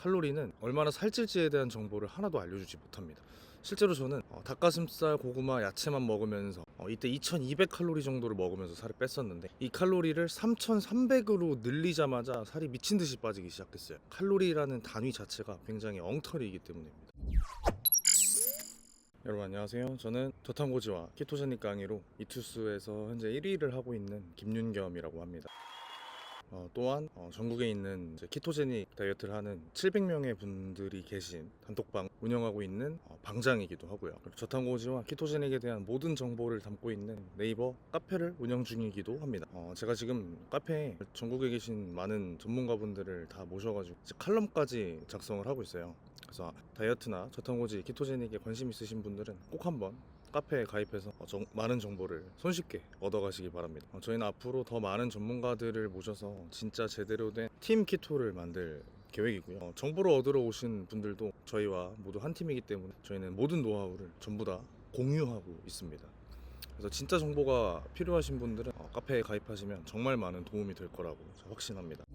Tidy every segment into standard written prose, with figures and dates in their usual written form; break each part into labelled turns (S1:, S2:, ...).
S1: 칼로리는 얼마나 살찔지에 대한 정보를 하나도 알려주지 못합니다. 실제로 저는 닭가슴살, 고구마, 야채만 먹으면서 이때 2200칼로리 정도를 먹으면서 살을 뺐었는데, 이 칼로리를 3300으로 늘리자마자 살이 미친듯이 빠지기 시작했어요. 칼로리라는 단위 자체가 굉장히 엉터리이기 때문입니다. 여러분 안녕하세요. 저는 저탄고지와 키토제닉 강의로 이투스에서 현재 1위를 하고 있는 김윤겸이라고 합니다. 또한 전국에 있는 키토제닉 다이어트를 하는 700명의 분들이 계신 단톡방 운영하고 있는 방장이기도 하고요. 저탄고지와 키토제닉에 대한 모든 정보를 담고 있는 네이버 카페를 운영 중이기도 합니다. 제가 지금 카페에 전국에 계신 많은 전문가분들을 다 모셔가지고 칼럼까지 작성을 하고 있어요. 그래서 다이어트나 저탄고지, 키토제닉에 관심 있으신 분들은 꼭 한번 카페에 가입해서 많은 정보를 손쉽게 얻어가시기 바랍니다. 저희는 앞으로 더 많은 전문가들을 모셔서 진짜 제대로 된 팀 키토를 만들 계획이고요. 정보를 얻으러 오신 분들도 저희와 모두 한 팀이기 때문에 저희는 모든 노하우를 전부 다 공유하고 있습니다. 그래서 진짜 정보가 필요하신 분들은 카페에 가입하시면 정말 많은 도움이 될 거라고 확신합니다.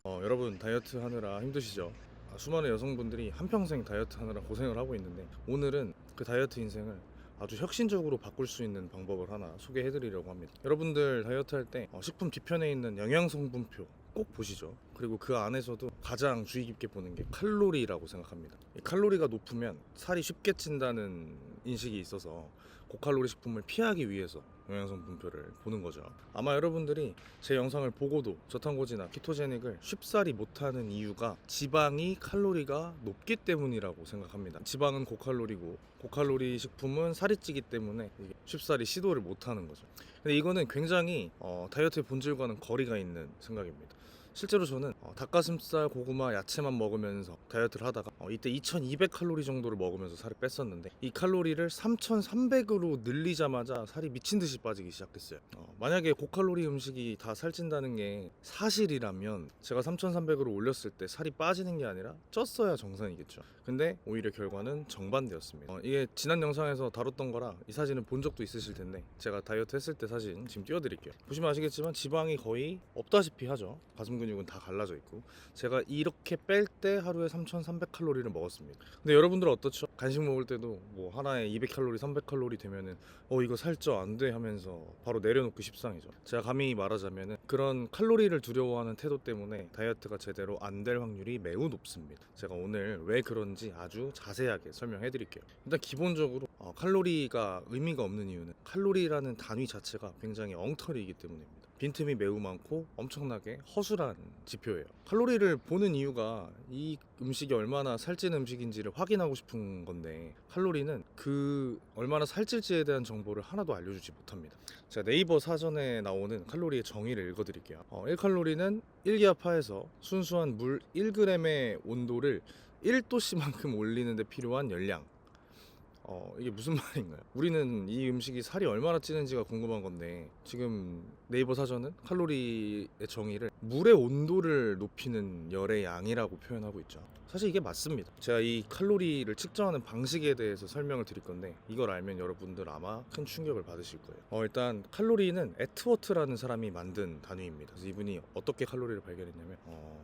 S1: 여러분 다이어트 하느라 힘드시죠? 수많은 여성분들이 한평생 다이어트 하느라 고생을 하고 있는데, 오늘은 그 다이어트 인생을 아주 혁신적으로 바꿀 수 있는 방법을 하나 소개해 드리려고 합니다. 여러분들 다이어트 할 때 식품 뒤편에 있는 영양성분표 꼭 보시죠. 그리고 그 안에서도 가장 주의 깊게 보는 게 칼로리라고 생각합니다. 이 칼로리가 높으면 살이 쉽게 찐다는 인식이 있어서 고칼로리 식품을 피하기 위해서 영양성분표를 보는 거죠. 아마 여러분들이 제 영상을 보고도 저탄고지나 키토제닉을 쉽사리 못하는 이유가 지방이 칼로리가 높기 때문이라고 생각합니다. 지방은 고칼로리고 고칼로리 식품은 살이 찌기 때문에 쉽사리 시도를 못하는 거죠. 근데 이거는 굉장히 다이어트의 본질과는 거리가 있는 생각입니다. 실제로 저는 닭가슴살, 고구마, 야채만 먹으면서 다이어트를 하다가 이때 2200칼로리 정도를 먹으면서 살을 뺐었는데, 이 칼로리를 3300으로 늘리자마자 살이 미친듯이 빠지기 시작했어요. 만약에 고칼로리 음식이 다 살찐다는 게 사실이라면 제가 3300으로 올렸을 때 살이 빠지는 게 아니라 쪘어야 정상이겠죠. 근데 오히려 결과는 정반대였습니다. 이게 지난 영상에서 다뤘던 거라 이 사진을 본 적도 있으실 텐데, 제가 다이어트 했을 때 사진 지금 띄워드릴게요. 보시면 아시겠지만 지방이 거의 없다시피 하죠. 가슴 근육은 다 갈라져 있고, 제가 이렇게 뺄 때 하루에 3300칼로리를 먹었습니다. 근데 여러분들 어떻죠? 간식 먹을 때도 뭐 하나에 200칼로리, 300칼로리 되면은 이거 살쪄 안 돼 하면서 바로 내려놓기 십상이죠. 제가 감히 말하자면은 그런 칼로리를 두려워하는 태도 때문에 다이어트가 제대로 안 될 확률이 매우 높습니다. 제가 오늘 왜 그런지 아주 자세하게 설명해 드릴게요. 일단 기본적으로 칼로리가 의미가 없는 이유는 칼로리라는 단위 자체가 굉장히 엉터리이기 때문입니다. 빈틈이 매우 많고 엄청나게 허술한 지표예요. 칼로리를 보는 이유가 이 음식이 얼마나 살찐 음식인지를 확인하고 싶은 건데, 칼로리는 그 얼마나 살찔지에 대한 정보를 하나도 알려주지 못합니다. 제가 네이버 사전에 나오는 칼로리의 정의를 읽어드릴게요. 1칼로리는 1기압하에서 순수한 물 1g의 온도를 1도씨만큼 올리는 데 필요한 열량. 이게 무슨 말인가요? 우리는 이 음식이 살이 얼마나 찌는지가 궁금한 건데, 지금 네이버 사전은 칼로리의 정의를 물의 온도를 높이는 열의 양이라고 표현하고 있죠. 사실 이게 맞습니다. 제가 이 칼로리를 측정하는 방식에 대해서 설명을 드릴 건데, 이걸 알면 여러분들 아마 큰 충격을 받으실 거예요. 일단 칼로리는 애트워트라는 사람이 만든 단위입니다. 그래서 이분이 어떻게 칼로리를 발견했냐면,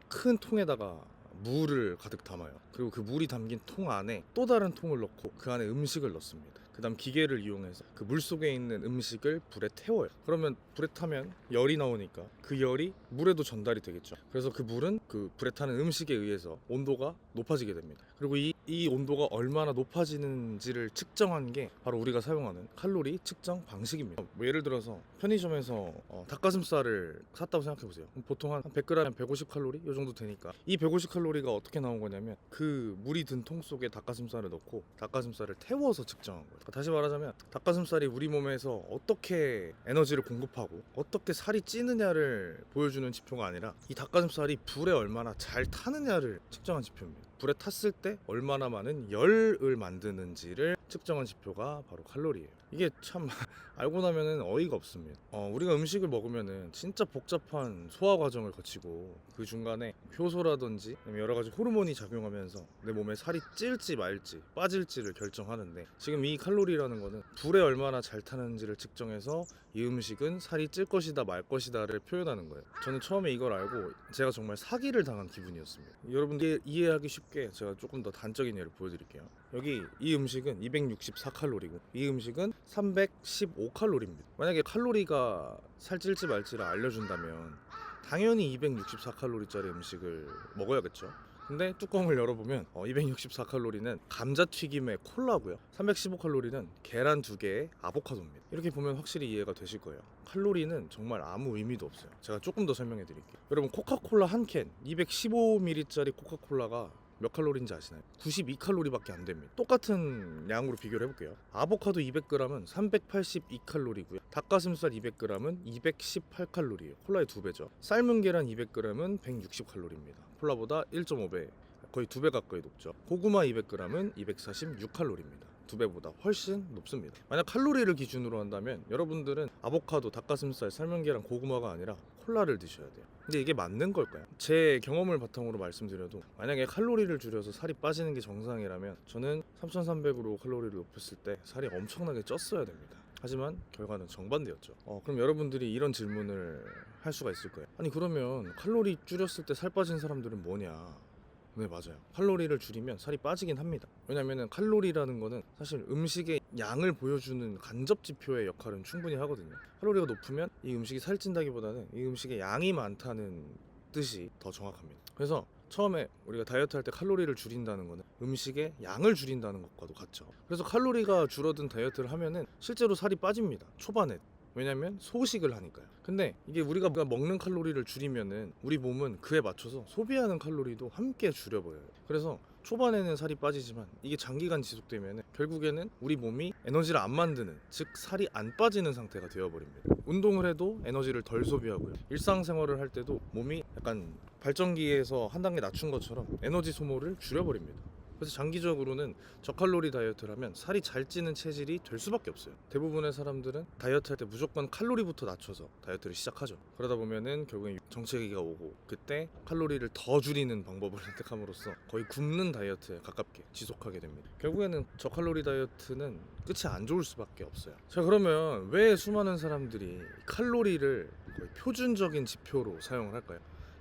S1: 큰 통에다가 물을 가득 담아요. 그리고 그 물이 담긴 통 안에 또 다른 통을 넣고 그 안에 음식을 넣습니다. 그 다음 기계를 이용해서 그 물 속에 있는 음식을 불에 태워요. 그러면 불에 타면 열이 나오니까 그 열이 물에도 전달이 되겠죠. 그래서 그 물은 그 불에 타는 음식에 의해서 온도가 높아지게 됩니다. 그리고 이 온도가 얼마나 높아지는지를 측정한 게 바로 우리가 사용하는 칼로리 측정 방식입니다. 뭐 예를 들어서 편의점에서 닭가슴살을 샀다고 생각해보세요. 보통 한 100g 150칼로리? 이 정도 되니까 이 150칼로리가 어떻게 나온 거냐면, 그 물이 든 통 속에 닭가슴살을 넣고 닭가슴살을 태워서 측정한 거예요. 다시 말하자면 닭가슴살이 우리 몸에서 어떻게 에너지를 공급하고 어떻게 살이 찌느냐를 보여주는 지표가 아니라, 이 닭가슴살이 불에 얼마나 잘 타느냐를 측정한 지표입니다. 불에 탔을 때 얼마나 많은 열을 만드는지를 측정한 지표가 바로 칼로리예요. 이게 참 알고 나면은 어이가 없습니다. 우리가 음식을 먹으면은 진짜 복잡한 소화 과정을 거치고 그 중간에 효소라든지 여러 가지 호르몬이 작용하면서 내 몸에 살이 찔지 말지 빠질지를 결정하는데, 지금 이 칼로리라는 거는 불에 얼마나 잘 타는지를 측정해서 이 음식은 살이 찔 것이다 말 것이다를 표현하는 거예요. 저는 처음에 이걸 알고 제가 정말 사기를 당한 기분이었습니다. 여러분들 이해하기 쉽게 제가 조금 더 단적인 예를 보여드릴게요. 여기 이 음식은 264칼로리고 이 음식은 315칼로리입니다. 만약에 칼로리가 살찔지 말지를 알려준다면 당연히 264칼로리짜리 음식을 먹어야겠죠. 근데 뚜껑을 열어보면 264칼로리는 감자튀김에 콜라고요. 315칼로리는 계란 2개에 아보카도입니다. 이렇게 보면 확실히 이해가 되실 거예요. 칼로리는 정말 아무 의미도 없어요. 제가 조금 더 설명해 드릴게요. 여러분, 코카콜라 한 캔 215ml짜리 코카콜라가 몇 칼로리인지 아시나요? 92칼로리밖에 안 됩니다. 똑같은 양으로 비교를 해볼게요. 아보카도 200g은 382칼로리고요. 닭가슴살 200g은 218칼로리예요. 콜라의 2배죠. 삶은 계란 200g은 160칼로리입니다. 콜라보다 1.5배, 거의 2배 가까이 높죠. 고구마 200g은 246칼로리입니다. 2배보다 훨씬 높습니다. 만약 칼로리를 기준으로 한다면 여러분들은 아보카도, 닭가슴살, 삶은 계란, 고구마가 아니라 콜라를 드셔야 돼요. 근데 이게 맞는 걸까요? 제 경험을 바탕으로 말씀드려도 만약에 칼로리를 줄여서 살이 빠지는 게 정상이라면 저는 3300으로 칼로리를 높였을 때 살이 엄청나게 쪘어야 됩니다. 하지만 결과는 정반대였죠. 그럼 여러분들이 이런 질문을 할 수가 있을 거예요. 아니, 그러면 칼로리 줄였을 때 살 빠진 사람들은 뭐냐? 네, 맞아요. 칼로리를 줄이면 살이 빠지긴 합니다. 왜냐면은 칼로리라는 거는 사실 음식의 양을 보여주는 간접 지표의 역할은 충분히 하거든요. 칼로리가 높으면 이 음식이 살찐다기보다는 이 음식의 양이 많다는 뜻이 더 정확합니다. 그래서 처음에 우리가 다이어트 할 때 칼로리를 줄인다는 거는 음식의 양을 줄인다는 것과도 같죠. 그래서 칼로리가 줄어든 다이어트를 하면은 실제로 살이 빠집니다. 초반에. 왜냐면 소식을 하니까요. 근데 이게 우리가 먹는 칼로리를 줄이면은 우리 몸은 그에 맞춰서 소비하는 칼로리도 함께 줄여버려요. 그래서 초반에는 살이 빠지지만 이게 장기간 지속되면은 결국에는 우리 몸이 에너지를 안 만드는, 즉 살이 안 빠지는 상태가 되어버립니다. 운동을 해도 에너지를 덜 소비하고요. 일상생활을 할 때도 몸이 약간 발전기에서 한 단계 낮춘 것처럼 에너지 소모를 줄여버립니다. 그래서 장기적으로는 저칼로리 다이어트를 하면 살이 잘 찌는 체질이 될 수밖에 없어요. 대부분의 사람들은 다이어트 할 때 무조건 칼로리부터 낮춰서 다이어트를 시작하죠. 그러다 보면은 결국엔 정체기가 오고 그때 칼로리를 더 줄이는 방법을 선택함으로써 거의 굶는 다이어트에 가깝게 지속하게 됩니다. 결국에는 저칼로리 다이어트는 끝이 안 좋을 수밖에 없어요. 자, 그러면 왜 수많은 사람들이 칼로리를 거의 표준적인 지표로 사용을 할까요?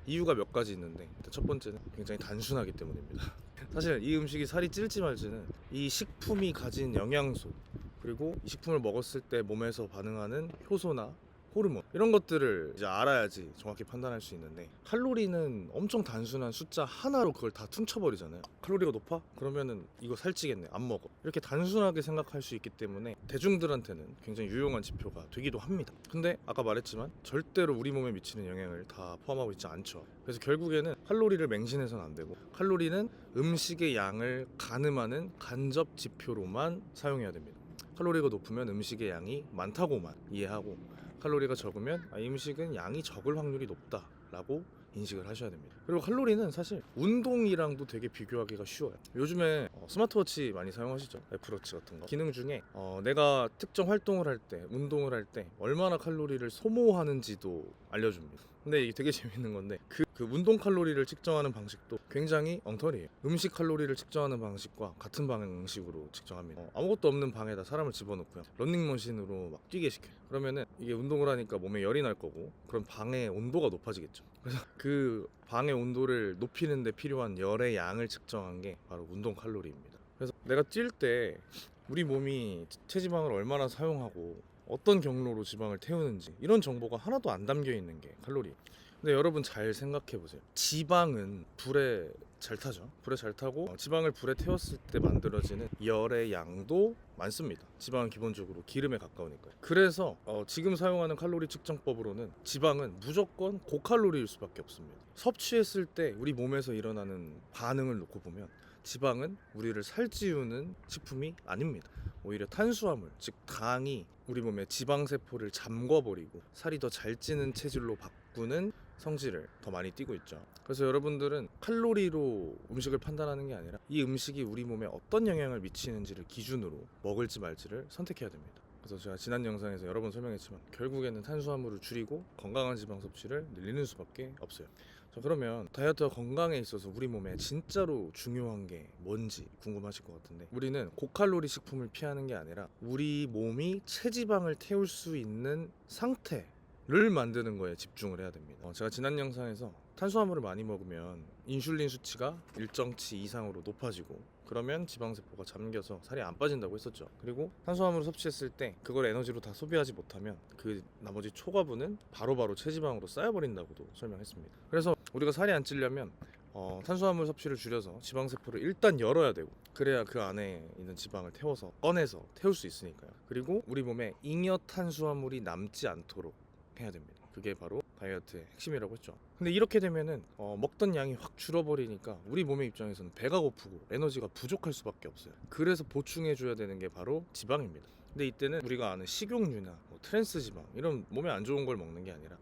S1: 이유가 몇 가지 있는데, 첫 번째는 굉장히 단순하기 때문입니다. 사실 이 음식이 살이 찔지 말지는 이 식품이 가진 영양소, 그리고 이 식품을 먹었을 때 몸에서 반응하는 효소나 호르몬, 이런 것들을 이제 알아야지 정확히 판단할 수 있는데, 칼로리는 엄청 단순한 숫자 하나로 그걸 다 퉁쳐버리잖아요. 칼로리가 높아? 그러면은 이거 살찌겠네, 안 먹어. 이렇게 단순하게 생각할 수 있기 때문에 대중들한테는 굉장히 유용한 지표가 되기도 합니다. 근데 아까 말했지만 절대로 우리 몸에 미치는 영향을 다 포함하고 있지 않죠. 그래서 결국에는 칼로리를 맹신해서는 안 되고, 칼로리는 음식의 양을 가늠하는 간접 지표로만 사용해야 됩니다. 칼로리가 높으면 음식의 양이 많다고만 이해하고, 칼로리가 적으면 이 음식은 양이 적을 확률이 높다라고 인식을 하셔야 됩니다. 그리고 칼로리는 사실 운동이랑도 되게 비교하기가 쉬워요. 요즘에 스마트워치 많이 사용하시죠? 애플워치 같은 거. 기능 중에 내가 특정 활동을 할 때, 운동을 할 때 얼마나 칼로리를 소모하는지도 알려줍니다. 근데 이게 되게 재밌는 건데 그 운동 칼로리를 측정하는 방식도 굉장히 엉터리예요. 음식 칼로리를 측정하는 방식과 같은 방식으로 측정합니다. 아무것도 없는 방에다 사람을 집어넣고요, 런닝머신으로 막 뛰게 시켜요. 그러면은 이게 운동을 하니까 몸에 열이 날 거고, 그럼 방의 온도가 높아지겠죠. 그래서 그 방의 온도를 높이는 데 필요한 열의 양을 측정한 게 바로 운동 칼로리입니다. 그래서 내가 뛸 때 우리 몸이 체지방을 얼마나 사용하고 어떤 경로로 지방을 태우는지, 이런 정보가 하나도 안 담겨 있는 게 칼로리. 근데 여러분 잘 생각해 보세요. 지방은 불에 잘 타죠. 불에 잘 타고 지방을 불에 태웠을 때 만들어지는 열의 양도 많습니다. 지방은 기본적으로 기름에 가까우니까요. 그래서 지금 사용하는 칼로리 측정법으로는 지방은 무조건 고칼로리일 수밖에 없습니다. 섭취했을 때 우리 몸에서 일어나는 반응을 놓고 보면 지방은 우리를 살찌우는 식품이 아닙니다. 오히려 탄수화물, 즉 당이 우리 몸의 지방세포를 잠궈버리고 살이 더 잘 찌는 체질로 바꾸는 성질을 더 많이 띠고 있죠. 그래서 여러분들은 칼로리로 음식을 판단하는 게 아니라 이 음식이 우리 몸에 어떤 영향을 미치는지를 기준으로 먹을지 말지를 선택해야 됩니다. 그래서 제가 지난 영상에서 여러 번 설명했지만 결국에는 탄수화물을 줄이고 건강한 지방 섭취를 늘리는 수밖에 없어요. 자, 그러면 다이어트와 건강에 있어서 우리 몸에 진짜로 중요한 게 뭔지 궁금하실 것 같은데, 우리는 고칼로리 식품을 피하는 게 아니라 우리 몸이 체지방을 태울 수 있는 상태를 만드는 거에 집중을 해야 됩니다. 제가 지난 영상에서 탄수화물을 많이 먹으면 인슐린 수치가 일정치 이상으로 높아지고 그러면 지방세포가 잠겨서 살이 안 빠진다고 했었죠. 그리고 탄수화물을 섭취했을 때 그걸 에너지로 다 소비하지 못하면 그 나머지 초과분은 바로바로 체지방으로 쌓여버린다고도 설명했습니다. 그래서 우리가 살이 안 찌려면 탄수화물 섭취를 줄여서 지방세포를 일단 열어야 되고, 그래야 그 안에 있는 지방을 태워서 꺼내서 태울 수 있으니까요. 그리고 우리 몸에 잉여 탄수화물이 남지 않도록 해야 됩니다. 그게 바로 다이어트의 핵심이라고 했죠. 근데 이렇게 되면은 먹던 양이 확 줄어버리니까 우리 몸의 입장에서는 배가 고프고 에너지가 부족할 수밖에 없어요. 그래서 보충해줘야 되는 게 바로 지방입니다. 근데 이때는 우리가 아는 식용유나 트랜스 지방 이런 몸에 안 좋은 걸 먹는 게 아니라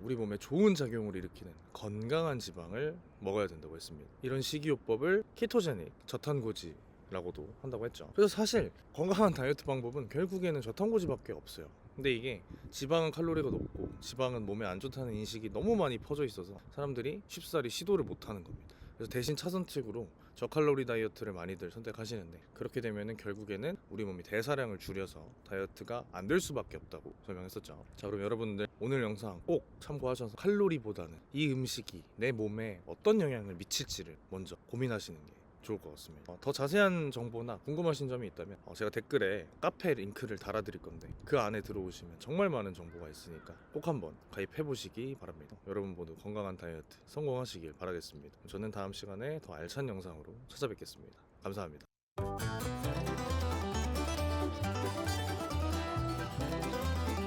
S1: 우리 몸에 좋은 작용을 일으키는 건강한 지방을 먹어야 된다고 했습니다. 이런 식이요법을 키토제닉, 저탄고지 라고도 한다고 했죠. 그래서 사실 건강한 다이어트 방법은 결국에는 저탄고지밖에 없어요. 근데 이게 지방은 칼로리가 높고 지방은 몸에 안 좋다는 인식이 너무 많이 퍼져 있어서 사람들이 쉽사리 시도를 못 하는 겁니다. 그래서 대신 차선책으로 저칼로리 다이어트를 많이들 선택하시는데, 그렇게 되면은 결국에는 우리 몸이 대사량을 줄여서 다이어트가 안 될 수밖에 없다고 설명했었죠. 자, 그럼 여러분들 오늘 영상 꼭 참고하셔서 칼로리보다는 이 음식이 내 몸에 어떤 영향을 미칠지를 먼저 고민하시는 게 좋을 것 같습니다. 더 자세한 정보나 궁금하신 점이 있다면 제가 댓글에 카페 링크를 달아드릴 건데 그 안에 들어오시면 정말 많은 정보가 있으니까 꼭 한번 가입해 보시기 바랍니다. 여러분 모두 건강한 다이어트 성공하시길 바라겠습니다. 저는 다음 시간에 더 알찬 영상으로 찾아뵙겠습니다. 감사합니다.